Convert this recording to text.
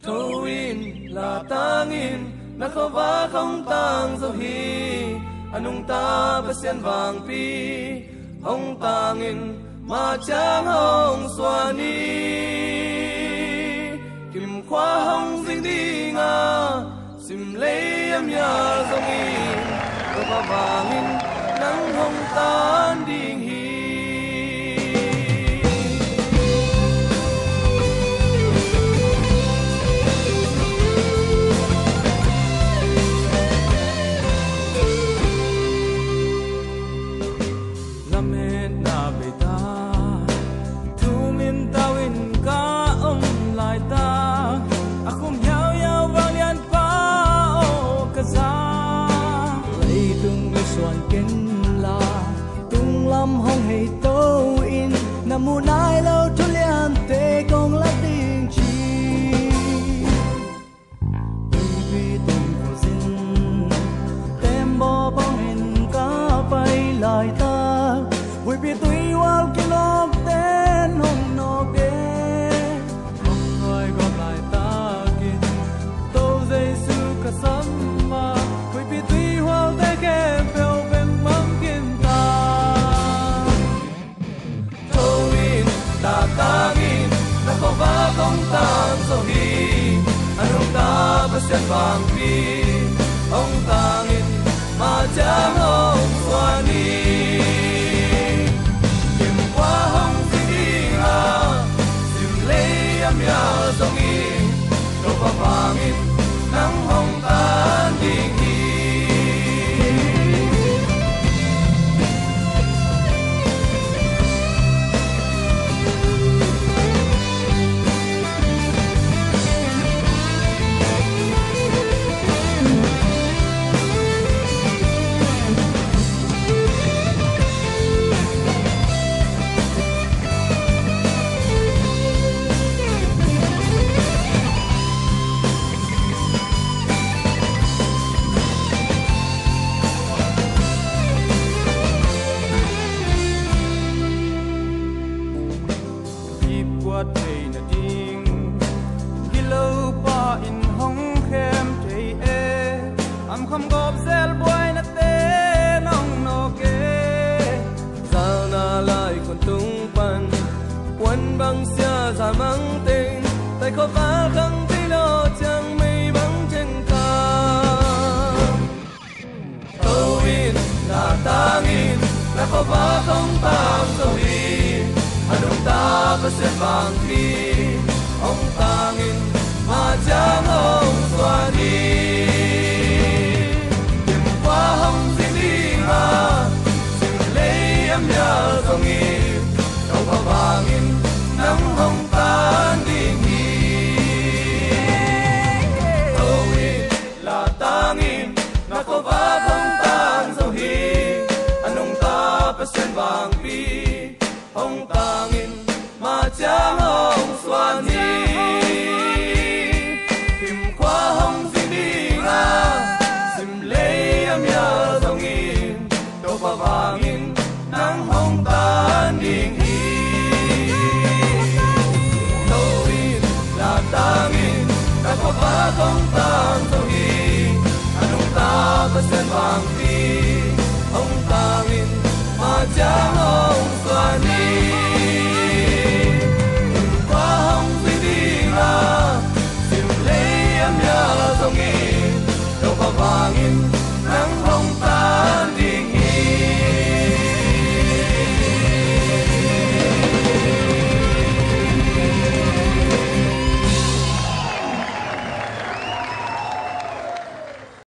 Thawin la tangin nakova không tang zo hi anung ta pasyan wang pi hong tangin ma chang hong swani kim khwa hong ding ding a sim lei am ya zong i ko ba wangin nang hong tan ding hi mùa nay lâu thu liên tê công lá đình chi vì tình của xin tem bò bóng hình cá bay lại ta vui vì tuy wow kia lót tên hồng nọ đê không ngồi gọi lại ta kia tô dây sư cả sắm mà vui vì tuy wow tê kê phèo bên mắm kiên ta ta tangin nakova kong tan so hi anong ta pasyan wang pi ong tangin ma chang hong swani kim kwa hong si ha sim lei am ya dong i to pa wangin nang hong tan ding hi không góp zel boy na te nong no ke sao na lại còn tung pan quân băng xia ra mang tên tay có vá khăng tí lo chẳng mây băng trên cao tâu in là tangin là có vá không tam tâu in anong ta có sẽ vàng đi ông tangin mà chẳng ông xoa đi hong ding ding a sim lei am ya dong i đâu có vangin nắng hong tan ding hi oi là tangin na ko va hong tan zo hi anong ta pasyan wang pi hong tangin ma chang hong swan hi kim kwa hong ding ding a am ya dong in đâu pa wangin nang hong tan ding hi đâu in là tangin ta có vá không tan đâu hi anong ta pasyan wang pi